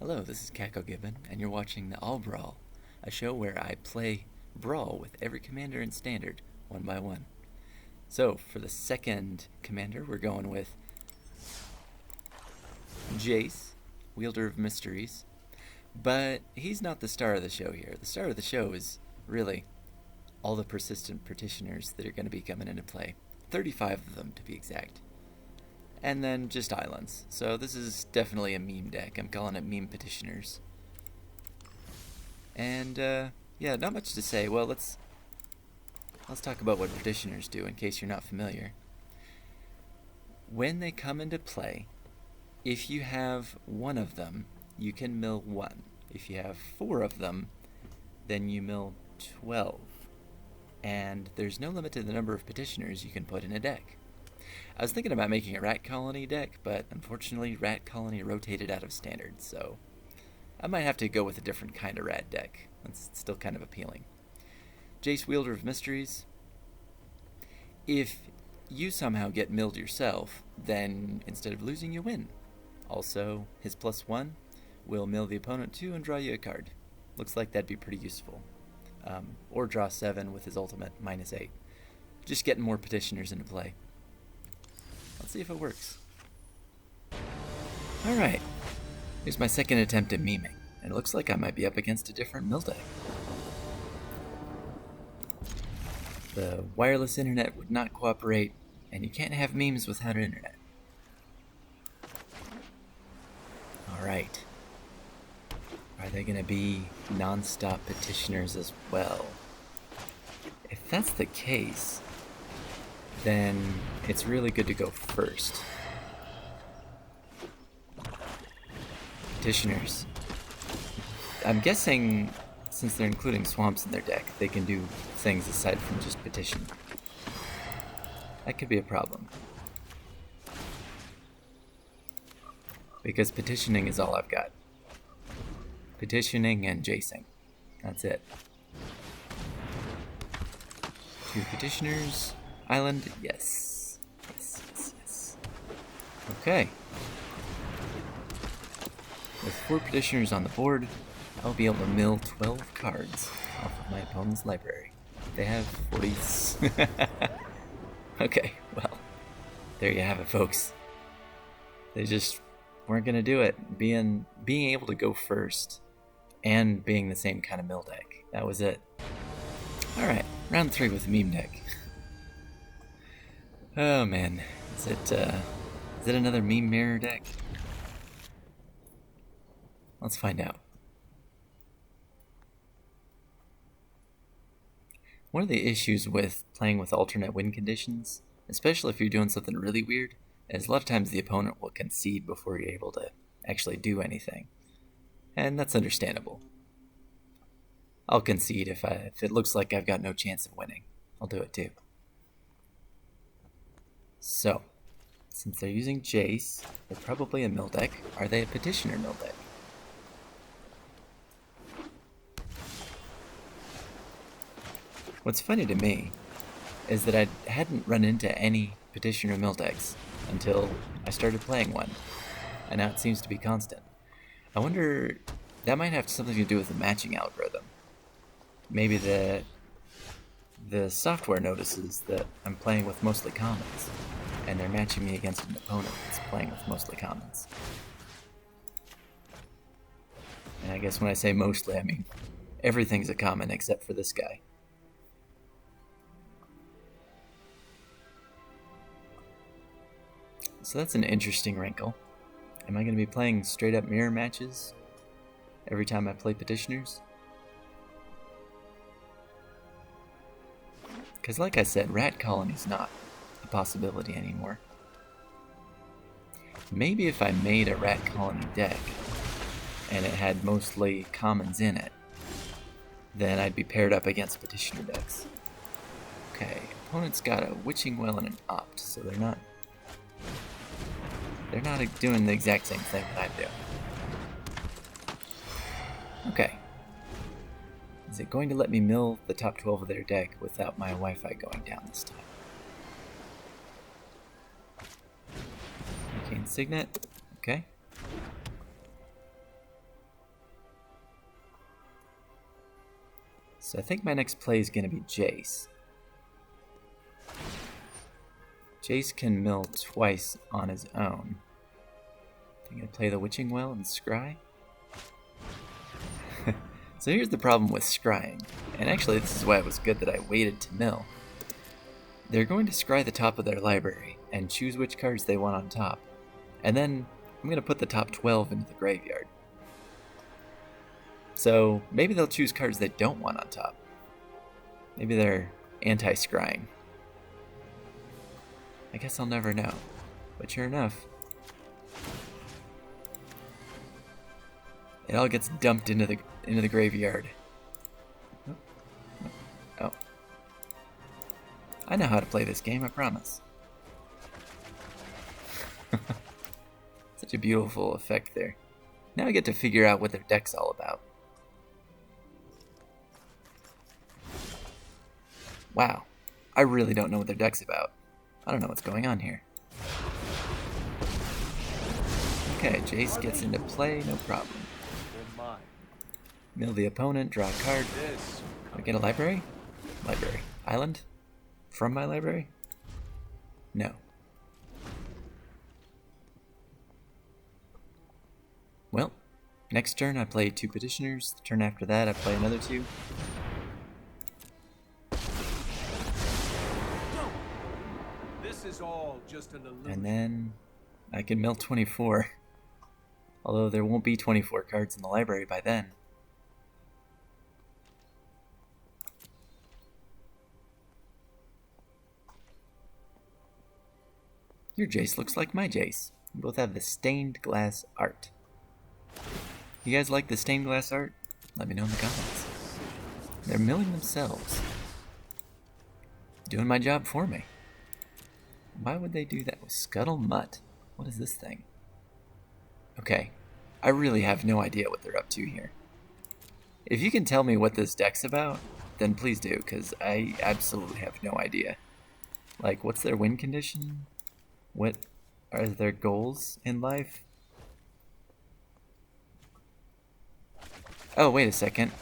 Hello, this is Kako Gibbon, and you're watching the All Brawl, a show where I play Brawl with every commander in Standard, one by one. So, for the second commander, we're going with Jace, Wielder of Mysteries, but he's not the star of the show here. The star of the show is really all the persistent petitioners that are going to be coming into play. 35 of them, to be exact. And then just islands. So this is definitely a meme deck. I'm calling it Meme Petitioners. And yeah, not much to say. Well, let's talk about what petitioners do in case you're not familiar. When they come into play, if you have one of them, you can mill one. If you have four of them, then you mill 12. And there's no limit to the number of petitioners you can put in a deck. I was thinking about making a Rat Colony deck, but unfortunately Rat Colony rotated out of Standard, so I might have to go with a different kind of rat deck. That's still kind of appealing. Jace, Wielder of Mysteries. If you somehow get milled yourself, then instead of losing, you win. Also, his +1 will mill the opponent 2 and draw you a card. Looks like that'd be pretty useful. Or draw 7 with his ultimate -8. Just getting more petitioners into play. Let's see if it works. Alright, here's my second attempt at meming, and it looks like I might be up against a different mill deck. The wireless internet would not cooperate, and you can't have memes without internet. Alright. Are they going to be non-stop petitioners as well? If that's the case, then it's really good to go first. Petitioners. I'm guessing, since they're including swamps in their deck, they can do things aside from just petition. That could be a problem. Because petitioning is all I've got. Petitioning and jacing. That's it. 2 petitioners. Island, yes. Yes. Okay. With 4 petitioners on the board, I'll be able to mill 12 cards off of my opponent's library. They have 40s. Okay, well, there you have it, folks. They just weren't gonna do it. Being able to go first and being the same kind of mill deck. That was it. Alright, round 3 with the meme deck. Oh man, is it another meme mirror deck? Let's find out. One of the issues with playing with alternate win conditions, especially if you're doing something really weird, is a lot of times the opponent will concede before you're able to actually do anything. And that's understandable. I'll concede if it looks like I've got no chance of winning. I'll do it too. So, since they're using Jace, they're probably a mill deck. Are they a petitioner mill deck? What's funny to me is that I hadn't run into any petitioner mill decks until I started playing one, and now it seems to be constant. I wonder, that might have something to do with the matching algorithm. Maybe the software notices that I'm playing with mostly commons, and they're matching me against an opponent that's playing with mostly commons. And I guess when I say mostly, I mean everything's a common except for this guy. So that's an interesting wrinkle. Am I going to be playing straight up mirror matches every time I play petitioners? Because like I said, Rat Colony's not a possibility anymore. Maybe if I made a Rat Colony deck and it had mostly commons in it, then I'd be paired up against petitioner decks. Okay, opponent's got a Witching Well and an Opt, so they're not doing the exact same thing that I'm doing. Okay. Is it going to let me mill the top 12 of their deck without my Wi-Fi going down this time? Arcane Signet. Okay. So I think my next play is going to be Jace. Jace can mill twice on his own. I'm going to play the Witching Well and scry. So here's the problem with scrying, and actually this is why it was good that I waited to mill. They're going to scry the top of their library and choose which cards they want on top, and then I'm going to put the top 12 into the graveyard. So maybe they'll choose cards they don't want on top. Maybe they're anti-scrying. I guess I'll never know, but sure enough, it all gets dumped into the graveyard. Oh. I know how to play this game, I promise. Such a beautiful effect there. Now I get to figure out what their deck's all about. Wow. I really don't know what their deck's about. I don't know what's going on here. Okay, Jace gets into play, no problem. Mill the opponent, draw a card. Do I get a library? Library. Island? From my library? No. Well, next turn I play 2 Petitioners. The turn after that I play another 2. This is all just an illusion. And then I can mill 24. Although there won't be 24 cards in the library by then. Your Jace looks like my Jace. We both have the stained glass art. You guys like the stained glass art? Let me know in the comments. They're milling themselves. Doing my job for me. Why would they do that with Scuttle Mutt? What is this thing? Okay, I really have no idea what they're up to here. If you can tell me what this deck's about, then please do, because I absolutely have no idea. Like, what's their win condition? What are their goals in life? Oh, wait a second.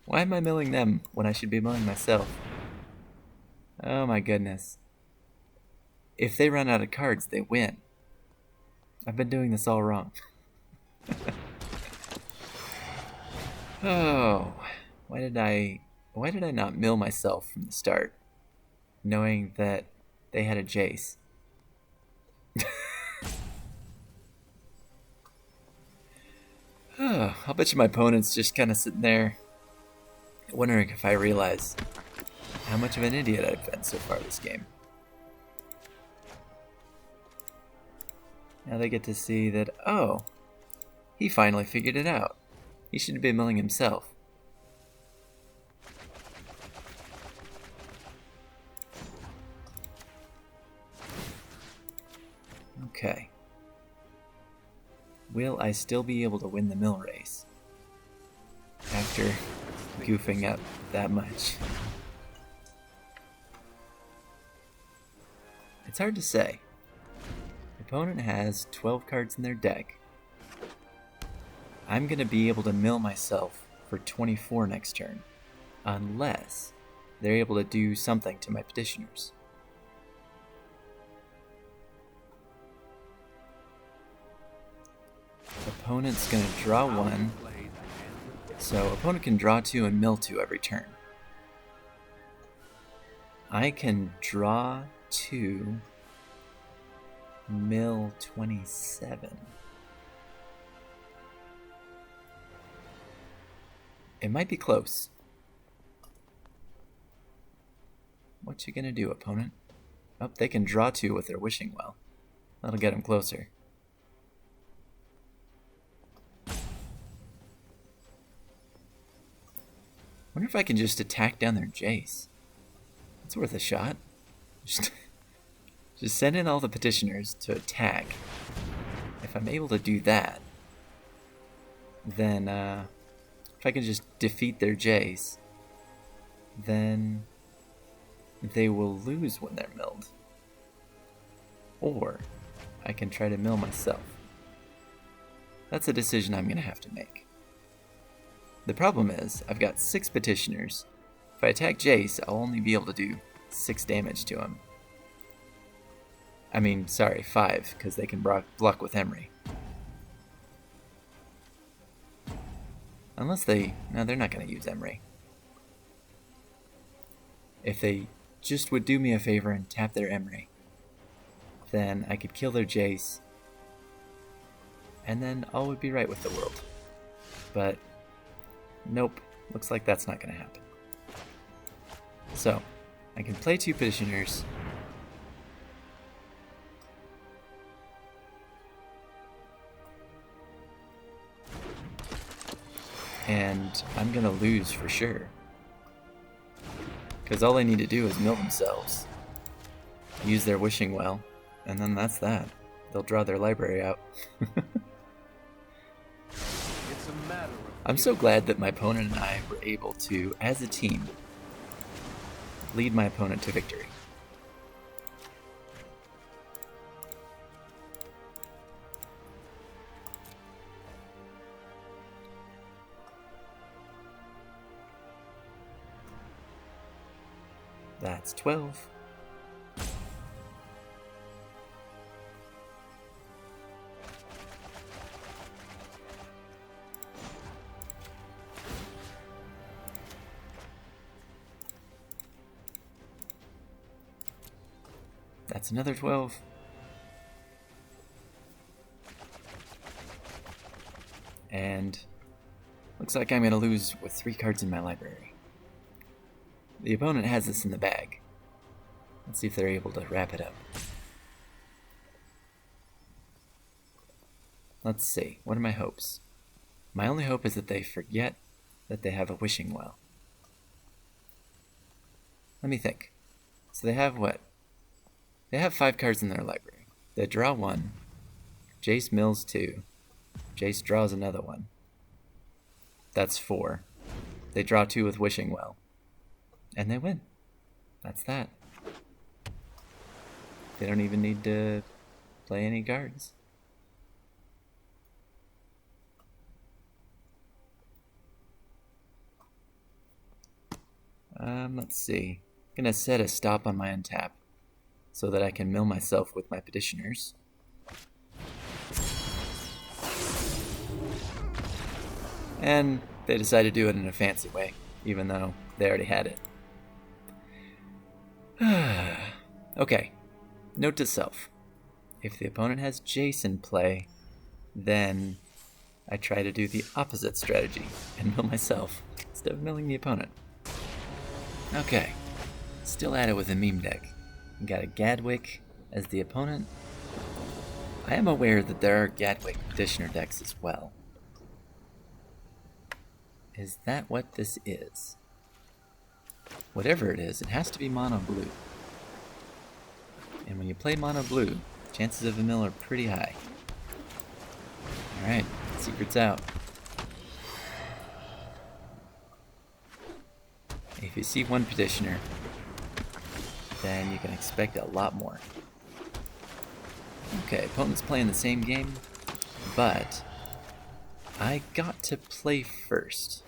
Why am I milling them when I should be milling myself? Oh my goodness. If they run out of cards, they win. I've been doing this all wrong. Oh, why did I not mill myself from the start, knowing that they had a Jace? Oh, I'll bet you my opponent's just kind of sitting there wondering if I realize how much of an idiot I've been so far this game. Now they get to see that, oh, he finally figured it out. He should be milling himself. Okay. Will I still be able to win the mill race after goofing up that much? It's hard to say. The opponent has 12 cards in their deck. I'm going to be able to mill myself for 24 next turn, unless they're able to do something to my Petitioners. Opponent's going to draw 1, so opponent can draw 2 and mill 2 every turn. I can draw 2, mill 27. It might be close. What you gonna do, opponent? Oh, they can draw 2 with their Wishing Well. That'll get them closer. Wonder if I can just attack down their Jace. That's worth a shot. Just send in all the Petitioners to attack. If I'm able to do that, then if I can just defeat their Jace, then they will lose when they're milled. Or I can try to mill myself. That's a decision I'm going to have to make. The problem is, I've got 6 petitioners. If I attack Jace, I'll only be able to do 6 damage to him. I mean, sorry, 5, because they can block with Emery. Unless they... No, they're not going to use Emery. If they just would do me a favor and tap their Emery, then I could kill their Jace, and then all would be right with the world. But, nope, looks like that's not going to happen. So, I can play 2 petitioners, and I'm going to lose for sure. Because all they need to do is mill themselves, use their wishing well, and then that's that. They'll draw their library out. It's a matter of I'm so glad that my opponent and I were able to, as a team, lead my opponent to victory. That's 12. That's another 12. And looks like I'm going to lose with 3 cards in my library. The opponent has this in the bag. Let's see if they're able to wrap it up. Let's see. What are my hopes? My only hope is that they forget that they have a wishing well. Let me think. So they have what? They have 5 cards in their library. They draw 1. Jace mills 2. Jace draws another one. That's 4. They draw 2 with wishing well. And they win. That's that. They don't even need to play any cards. Let's see. I'm gonna set a stop on my untap so that I can mill myself with my petitioners. And they decided to do it in a fancy way, even though they already had it. Okay, note to self. If the opponent has Jace in play, then I try to do the opposite strategy and mill myself instead of milling the opponent. Okay, still at it with a meme deck. We got a Gadwick as the opponent. I am aware that there are Gadwick petitioner decks as well. Is that what this is? Whatever it is, it has to be mono blue. And when you play mono blue, chances of a mill are pretty high. Alright, secret's out. If you see 1 petitioner, then you can expect a lot more. Okay, opponent's playing the same game, but I got to play first.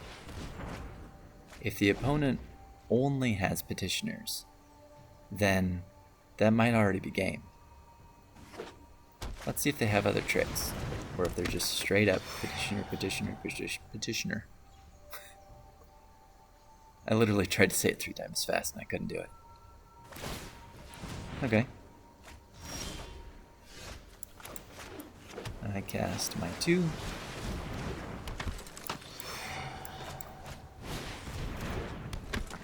If the opponent only has petitioners, then that might already be game. Let's see if they have other tricks, or if they're just straight up petitioner. I literally tried to say it 3 times fast and I couldn't do it. Okay. I cast my 2.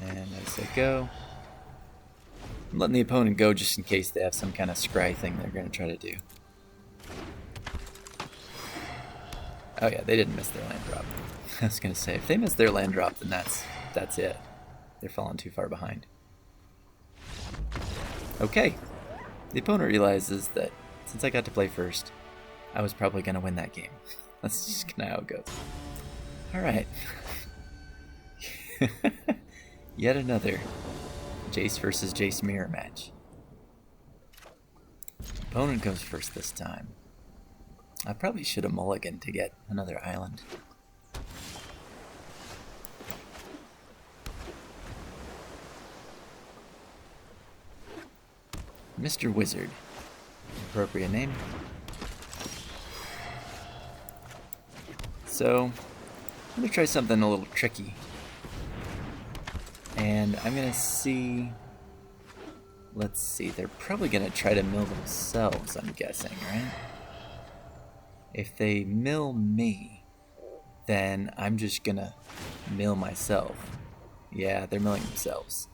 And I say go. I'm letting the opponent go just in case they have some kind of scry thing they're going to try to do. Oh yeah, they didn't miss their land drop. I was going to say, if they miss their land drop, then that's it. They're falling too far behind. Okay. The opponent realizes that since I got to play first, I was probably going to win that game. That's just kind of how it goes. Alright. Yet another Jace versus Jace mirror match. Opponent goes first this time. I probably should have mulliganed to get another island. Mr. Wizard. Appropriate name. So, I'm going to try something a little tricky. And I'm going to see... Let's see, they're probably going to try to mill themselves, I'm guessing, right? If they mill me, then I'm just going to mill myself. Yeah, they're milling themselves.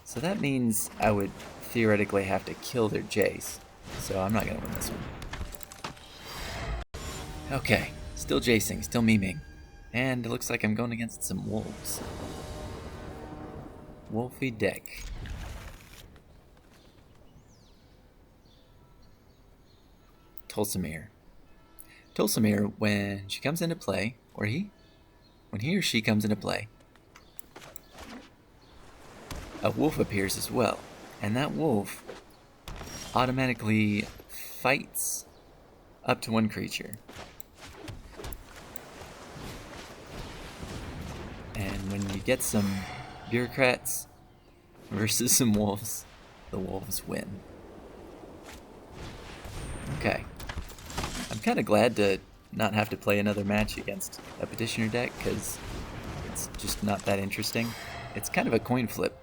So that means I would theoretically have to kill their Jace. So I'm not going to win this one. Okay, still Jacing, still memeing. And it looks like I'm going against some wolves. Wolfy deck. Tulsamere. Tulsamere, when she comes into play, when he or she comes into play, a wolf appears as well, and that wolf automatically fights up to one creature. And when you get some bureaucrats versus some wolves, the wolves win. Okay. I'm kind of glad to not have to play another match against a Petitioner deck, because it's just not that interesting. It's kind of a coin flip.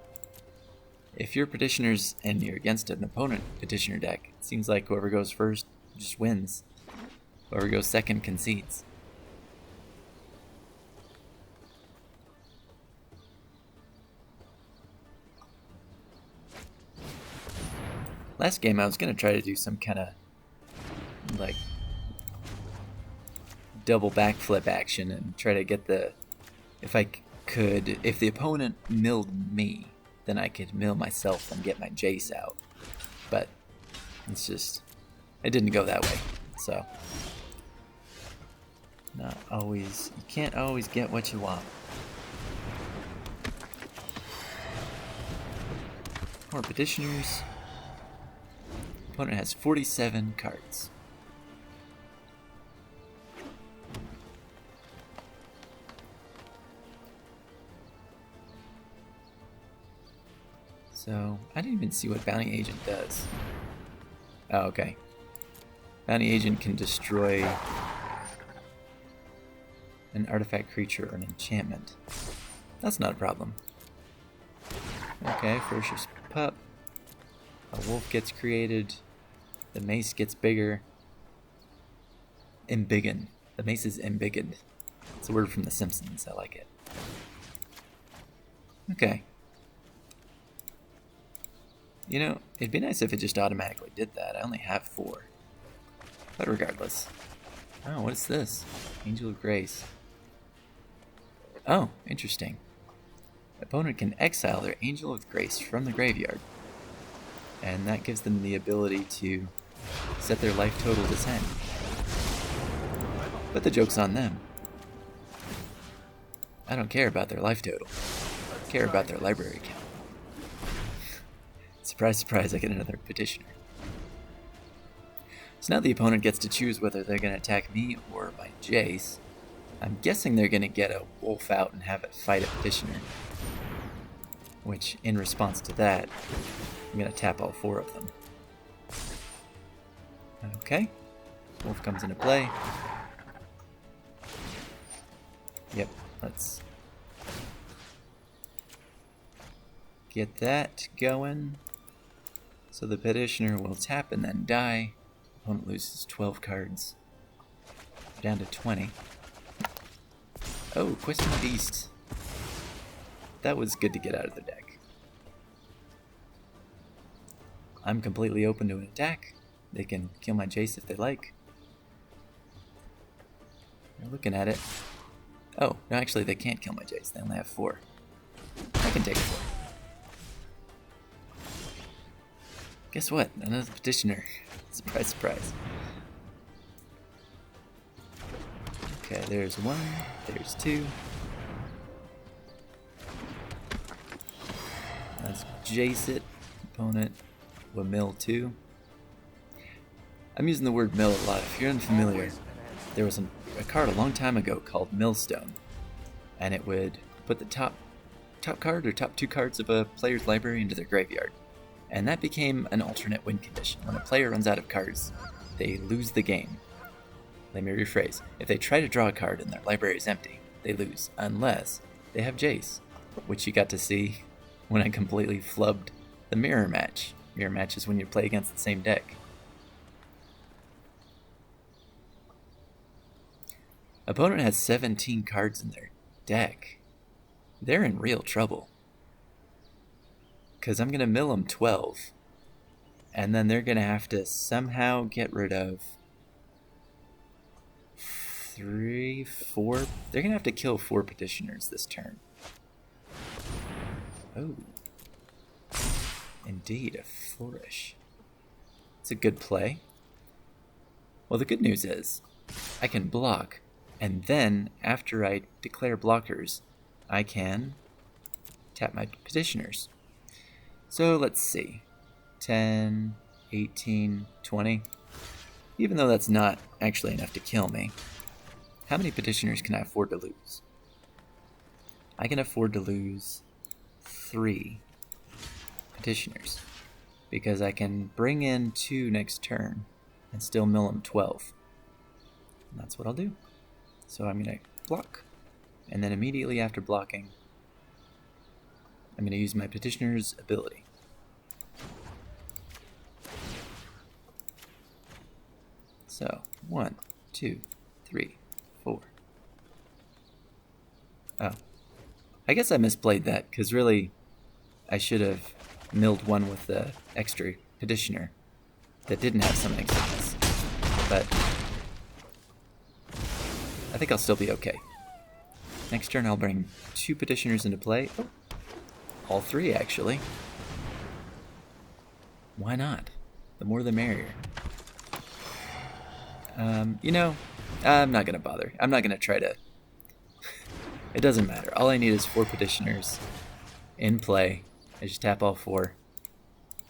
If you're Petitioners and you're against an opponent Petitioner deck, it seems like whoever goes first just wins. Whoever goes second concedes. Last game I was going to try to do some kind of like double backflip action and try to get the, if the opponent milled me, then I could mill myself and get my Jace out. But it's just, it didn't go that way. So, not always, you can't always get what you want. More Petitioners. Opponent has 47 cards. So, I didn't even see what Bounty Agent does. Oh, okay. Bounty Agent can destroy an artifact, creature, or an enchantment. That's not a problem. Okay, Ferocious Pup. A wolf gets created. The mace gets bigger. Embiggen. The mace is embiggened. It's a word from The Simpsons. I like it. Okay. You know, it'd be nice if it just automatically did that. I only have 4. But regardless. Oh, what is this? Angel of Grace. Oh, interesting. Opponent can exile their Angel of Grace from the graveyard. And that gives them the ability to set their life total to 10. But the joke's on them. I don't care about their life total. I care about their library count. Surprise, surprise, I get another Petitioner. So now the opponent gets to choose whether they're going to attack me or my Jace. I'm guessing they're going to get a wolf out and have it fight a Petitioner. Which, in response to that, I'm going to tap all 4 of them. Okay. Wolf comes into play. Yep, let's get that going. So the Petitioner will tap and then die. Opponent loses 12 cards. Down to 20. Oh, Questing Beast. That was good to get out of the deck. I'm completely open to an attack. They can kill my Jace if they like. They're looking at it. Oh, no, actually they can't kill my Jace. They only have 4. I can take 4. Guess what? Another Petitioner. Surprise, surprise. Okay, there's 1. There's 2. Let's Jace it. Opponent will mill 2. I'm using the word mill a lot. If you're unfamiliar, there was a card a long time ago called Millstone, and it would put the top card or top 2 cards of a player's library into their graveyard, And that became an alternate win condition. When a player runs out of cards, they lose the game. Let me rephrase. If they try to draw a card and their library is empty, they lose, unless they have Jace, which you got to see when I completely flubbed the mirror match. Mirror match is when you play against the same deck. Opponent has 17 cards in their deck. They're in real trouble. Because I'm going to mill them 12. And then they're going to have to somehow get rid of 3, 4. They're going to have to kill 4 petitioners this turn. Oh. Indeed, a flourish. It's a good play. Well, the good news is I can block. And then, after I declare blockers, I can tap my petitioners. So let's see. 10, 18, 20. Even though that's not actually enough to kill me, how many petitioners can I afford to lose? I can afford to lose 3 petitioners, because I can bring in 2 next turn and still mill them 12. And that's what I'll do. So I'm going to block, and then immediately after blocking, I'm going to use my petitioner's ability. So 1, 2, 3, 4. Oh, I guess I misplayed that, because really I should have milled one with the extra petitioner that didn't have summoning sickness. But I think I'll still be okay. Next turn I'll bring 2 petitioners into play. Oh, all 3 actually. Why not? The more the merrier. You know, I'm not going to bother. I'm not going to try to... It doesn't matter. All I need is 4 petitioners in play. I just tap all 4.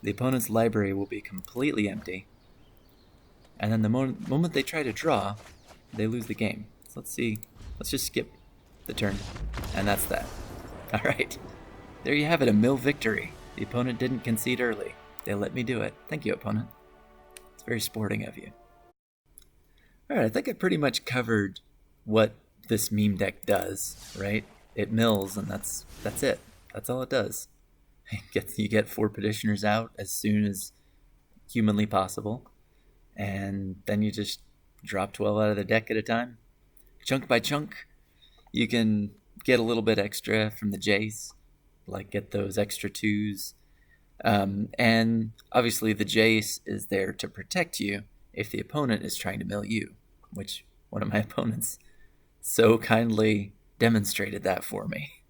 The opponent's library will be completely empty. And then the moment they try to draw, they lose the game. So let's see. Let's just skip the turn. And that's that. Alright. There you have it, a mill victory. The opponent didn't concede early. They let me do it. Thank you, opponent. It's very sporting of you. Alright, I think I pretty much covered what this meme deck does, right? It mills, and that's it. That's all it does. You get 4 petitioners out as soon as humanly possible, and then you just drop 12 out of the deck at a time. Chunk by chunk, you can get a little bit extra from the Jace, like get those extra 2s. And obviously the Jace is there to protect you if the opponent is trying to mill you, which one of my opponents so kindly demonstrated that for me.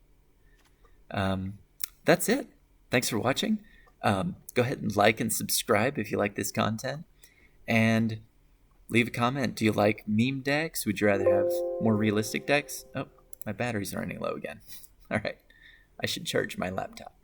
That's it. Thanks for watching. Go ahead and like and subscribe if you like this content. And leave a comment. Do you like meme decks? Would you rather have more realistic decks? Oh, my batteries are running low again. All right. I should charge my laptop.